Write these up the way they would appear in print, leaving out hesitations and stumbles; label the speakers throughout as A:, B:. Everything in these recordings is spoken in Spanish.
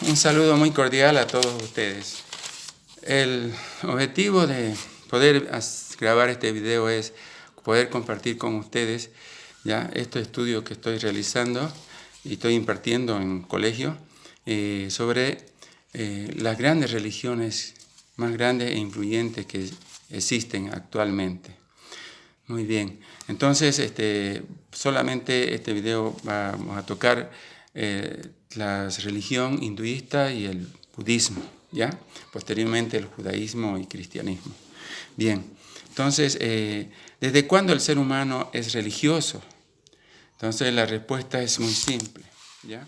A: Un saludo muy cordial a todos ustedes. El objetivo de poder grabar este video es poder compartir con ustedes ya este estudio que estoy realizando y estoy impartiendo en colegio sobre las grandes religiones más grandes e influyentes que existen actualmente. Muy bien, entonces solamente este video vamos a tocar la religión hinduista y el budismo, ¿ya? Posteriormente el judaísmo y cristianismo. Bien, entonces, ¿desde cuándo el ser humano es religioso? Entonces la respuesta es muy simple, ¿ya?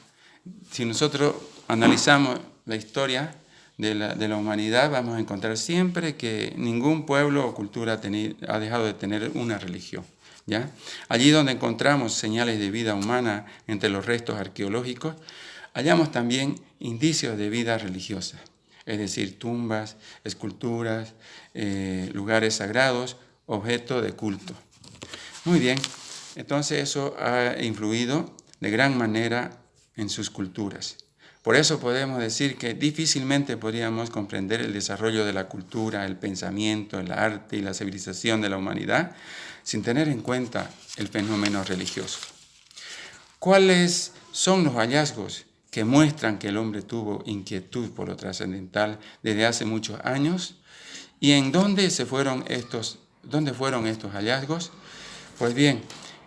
A: Si nosotros analizamos la historia de la humanidad, vamos a encontrar siempre que ningún pueblo o cultura ha dejado de tener una religión, ¿ya? Allí donde encontramos señales de vida humana entre los restos arqueológicos, hallamos también indicios de vida religiosa, es decir, tumbas, esculturas, lugares sagrados, objetos de culto. Muy bien, entonces eso ha influido de gran manera en sus culturas. Por eso podemos decir que difícilmente podríamos comprender el desarrollo de la cultura, el pensamiento, el arte y la civilización de la humanidad sin tener en cuenta el fenómeno religioso. ¿Cuáles son los hallazgos que muestran que el hombre tuvo inquietud por lo trascendental desde hace muchos años? ¿Y en dónde fueron estos hallazgos? Pues bien,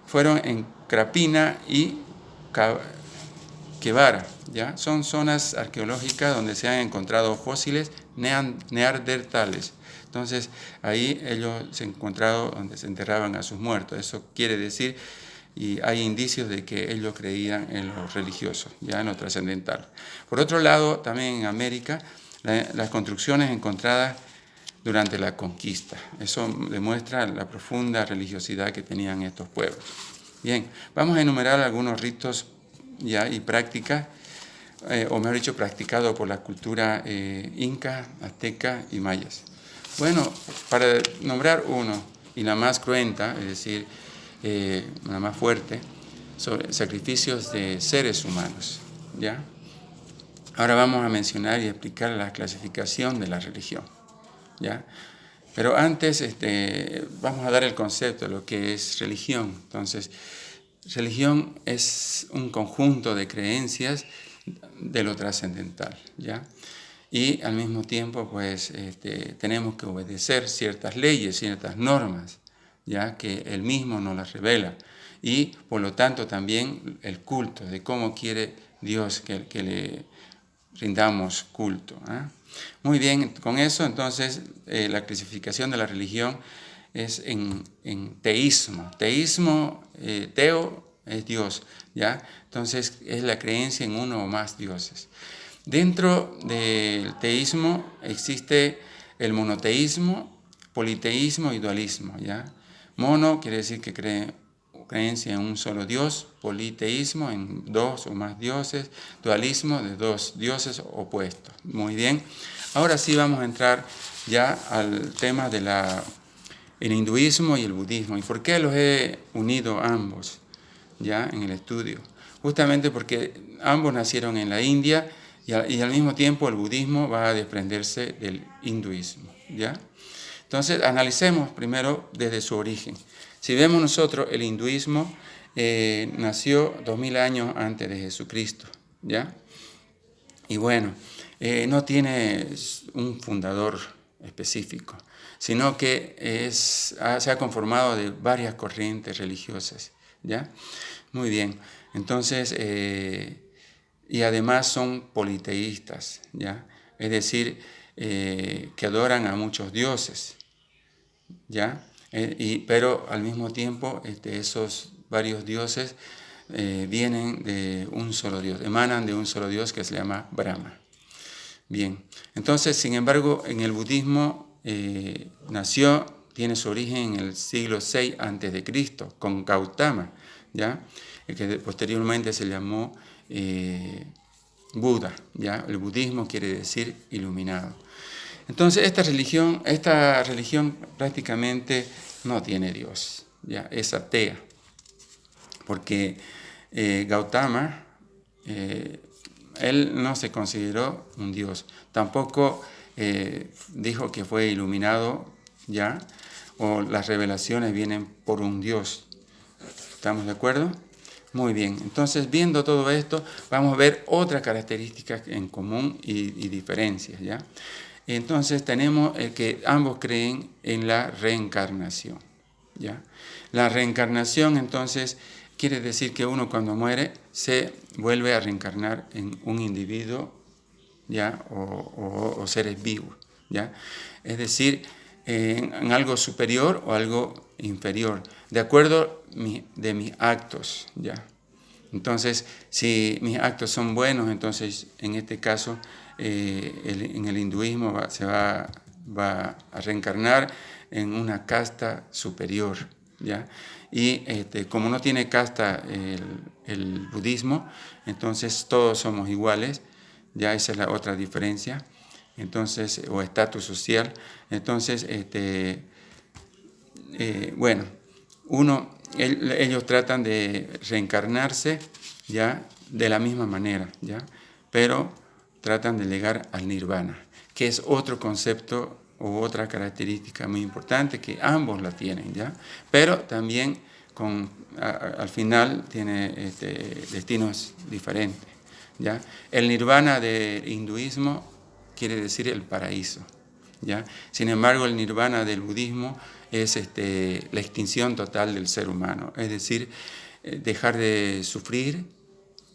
A: fueron en Krapina y Kvara, ¿ya? Son zonas arqueológicas donde se han encontrado fósiles neandertales. Entonces, ahí ellos se han encontrado donde se enterraban a sus muertos. Eso quiere decir, y hay indicios de que ellos creían en lo religioso, ya en lo trascendental. Por otro lado, también en América, las construcciones encontradas durante la conquista. Eso demuestra la profunda religiosidad que tenían estos pueblos. Bien, vamos a enumerar algunos ritos ya y prácticas, o mejor dicho, practicados por la cultura inca, azteca y mayas. Bueno, para nombrar uno, y la más cruenta, es decir, la más fuerte, sobre sacrificios de seres humanos, ¿ya? Ahora vamos a mencionar y explicar la clasificación de la religión, ¿ya? Pero antes vamos a dar el concepto de lo que es religión. Entonces, religión es un conjunto de creencias de lo trascendental, ¿ya? Y al mismo tiempo, pues, tenemos que obedecer ciertas leyes, ciertas normas, ¿ya? Que Él mismo nos las revela. Y, por lo tanto, también el culto, de cómo quiere Dios que le rindamos culto, ¿eh? Muy bien, con eso, entonces, la clasificación de la religión es en teísmo. Teísmo, teo es Dios, ¿ya? Entonces es la creencia en uno o más dioses. Dentro del teísmo existe el monoteísmo, politeísmo y dualismo, ¿ya? Mono quiere decir que creencia en un solo Dios, politeísmo en dos o más dioses, dualismo de dos dioses opuestos. Muy bien, ahora sí vamos a entrar ya al tema de el hinduismo y el budismo. ¿Y por qué los he unido ambos ya en el estudio? Justamente porque ambos nacieron en la India y al mismo tiempo el budismo va a desprenderse del hinduismo, ¿ya? Entonces, analicemos primero desde su origen. Si vemos nosotros, el hinduismo nació 2000 años antes de Jesucristo, ¿ya? Y bueno, no tiene un fundador específico, sino que se ha conformado de varias corrientes religiosas, ¿ya? Muy bien, entonces, y además son politeístas, ¿ya? Es decir, que adoran a muchos dioses, ¿ya? Pero al mismo tiempo esos varios dioses vienen de un solo Dios, emanan de un solo Dios que se llama Brahma. Bien, entonces, sin embargo, en el budismo tiene su origen en el siglo VI a.C., con Gautama, ¿ya? Que posteriormente se llamó Buda, ¿ya? El budismo quiere decir iluminado. Entonces, esta religión prácticamente no tiene Dios, ¿ya? Es atea, porque Gautama él no se consideró un Dios. Tampoco dijo que fue iluminado ya, o las revelaciones vienen por un Dios. ¿Estamos de acuerdo? Muy bien. Entonces, viendo todo esto, vamos a ver otras características en común y diferencias, ¿ya? Entonces, tenemos que ambos creen en la reencarnación, ¿ya? La reencarnación, entonces, quiere decir que uno cuando muere se vuelve a reencarnar en un individuo, ¿ya? O seres vivos, ¿ya? Es decir, en algo superior o algo inferior, de acuerdo de mis actos, ¿ya? Entonces, si mis actos son buenos, entonces en este caso en el hinduismo se va a reencarnar en una casta superior, ¿ya? Y como no tiene casta el budismo, entonces todos somos iguales, ya esa es la otra diferencia, entonces, o estatus social. Entonces, bueno, ellos tratan de reencarnarse ya de la misma manera, ya, pero tratan de llegar al nirvana, que es otro concepto o otra característica muy importante que ambos la tienen, ya, pero también al final tiene destinos diferentes, ya. El nirvana del hinduismo quiere decir el paraíso, ¿ya? Sin embargo, el nirvana del budismo es la extinción total del ser humano, es decir, dejar de sufrir,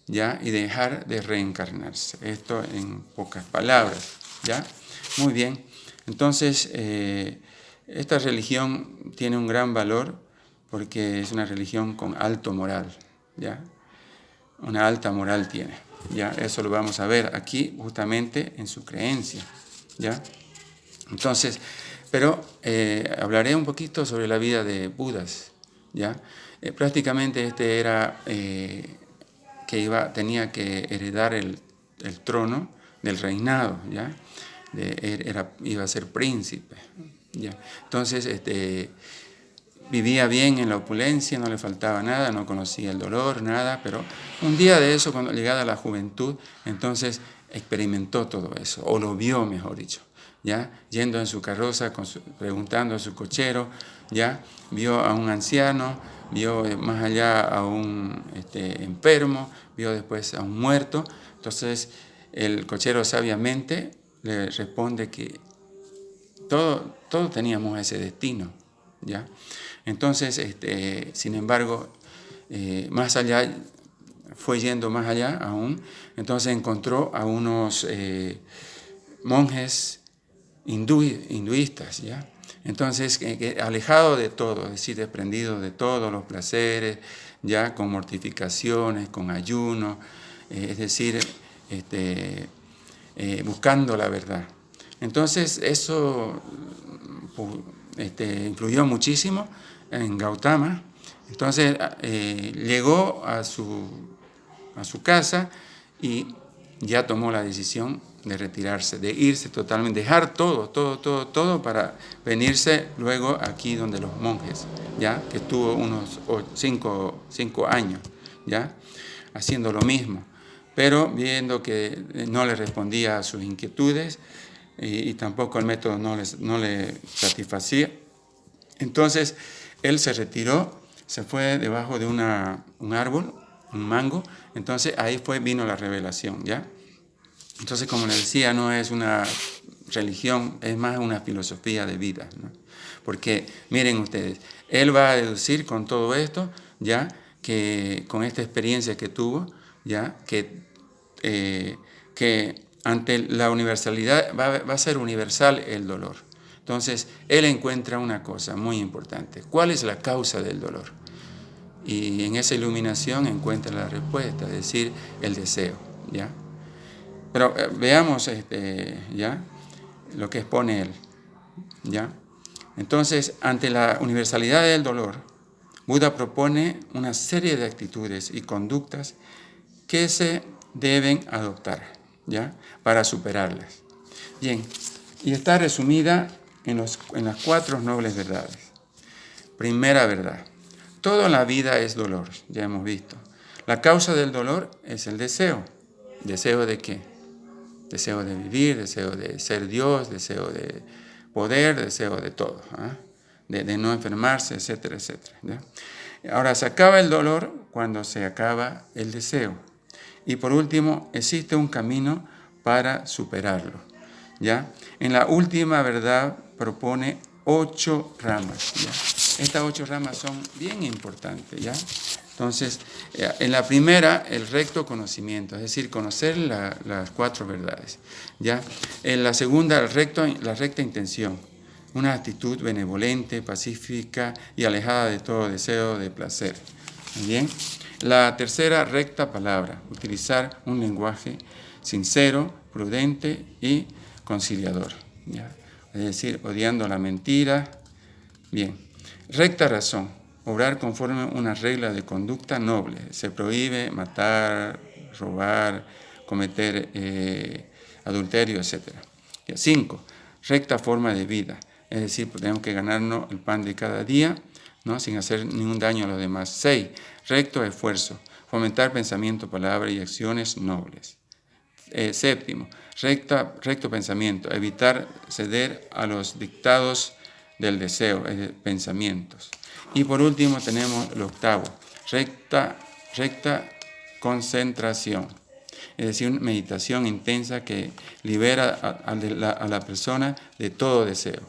A: ¿ya? Y dejar de reencarnarse. Esto en pocas palabras, ¿ya? Muy bien. Entonces, esta religión tiene un gran valor porque es una religión con alto moral, ¿ya? Una alta moral tiene, ¿ya? Eso lo vamos a ver aquí justamente en su creencia, ¿ya? Entonces, pero hablaré un poquito sobre la vida de Budas, ¿ya? Prácticamente era que tenía que heredar el trono del reinado, ¿ya? Iba a ser príncipe, ¿ya? Entonces, vivía bien en la opulencia, no le faltaba nada, no conocía el dolor, nada, pero un día de eso, cuando llegada a la juventud, entonces experimentó todo eso, o lo vio, mejor dicho, ¿ya? Yendo en su carroza, preguntando a su cochero, ¿ya? Vio a un anciano, vio más allá a un enfermo, vio después a un muerto. Entonces el cochero sabiamente le responde que todos teníamos ese destino, ¿ya? Entonces, sin embargo, más allá, fue yendo más allá aún, entonces encontró a unos monjes hinduistas, ¿ya? Entonces, alejado de todo, es decir, desprendido de todos los placeres, ya con mortificaciones, con ayuno, es decir, buscando la verdad. Entonces, eso influyó muchísimo en Gautama. Entonces, llegó a su casa y ya tomó la decisión de retirarse, de irse totalmente, dejar todo para venirse luego aquí donde los monjes, ya que estuvo unos 5 años, ya haciendo lo mismo, pero viendo que no le respondía a sus inquietudes y tampoco el método no le satisfacía, entonces él se retiró, se fue debajo de un árbol, un mango. Entonces ahí vino la revelación, ¿ya? Entonces, como les decía, no es una religión, es más una filosofía de vida, ¿no? Porque, miren ustedes, él va a deducir con todo esto, ¿ya? Que con esta experiencia que tuvo, ¿ya? Que ante la universalidad va a ser universal el dolor. Entonces, él encuentra una cosa muy importante. ¿Cuál es la causa del dolor? Y en esa iluminación encuentra la respuesta, es decir, el deseo, ¿ya? Pero veamos ¿ya? Lo que expone él, ¿ya? Entonces, ante la universalidad del dolor, Buda propone una serie de actitudes y conductas que se deben adoptar, ¿ya? Para superarlas. Bien, y está resumida en las 4 nobles verdades. Primera verdad: toda la vida es dolor, ya hemos visto. La causa del dolor es el deseo, ¿Deseo de qué? Deseo de vivir, deseo de ser Dios, deseo de poder, deseo de todo, de no enfermarse, etcétera, etcétera. ¿Ya? Ahora, se acaba el dolor cuando se acaba el deseo. Y por último, existe un camino para superarlo. ¿Ya? En la última verdad propone 8 ramas. ¿Ya? Estas 8 ramas son bien importantes. ¿Ya? Entonces, en la primera, el recto conocimiento, es decir, conocer las 4 verdades. ¿Ya? En la segunda, la recta intención, una actitud benevolente, pacífica y alejada de todo deseo de placer. ¿Bien? La tercera, recta palabra, utilizar un lenguaje sincero, prudente y conciliador. ¿Ya? Es decir, odiando la mentira. Bien. Recta razón, obrar conforme a una regla de conducta noble. Se prohíbe matar, robar, cometer adulterio, etc. 5. Recta forma de vida. Es decir, tenemos que ganarnos el pan de cada día, ¿no? Sin hacer ningún daño a los demás. 6. Recto esfuerzo. Fomentar pensamiento, palabra y acciones nobles. 7. Recto pensamiento. Evitar ceder a los dictados del deseo, pensamientos. Y por último tenemos el 8. Recta concentración. Es decir, una meditación intensa que libera a la persona de todo deseo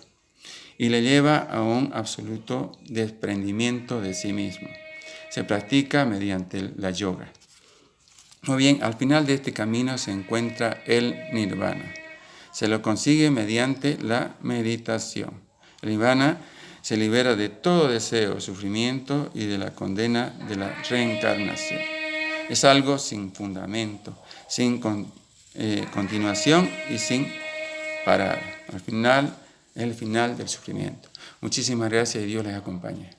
A: y le lleva a un absoluto desprendimiento de sí mismo. Se practica mediante la yoga. Muy bien, al final de este camino se encuentra el nirvana. Se lo consigue mediante la meditación. El nirvana se libera de todo deseo, sufrimiento y de la condena de la reencarnación. Es algo sin fundamento, sin continuación y sin parada. Al final, es el final del sufrimiento. Muchísimas gracias y Dios les acompañe.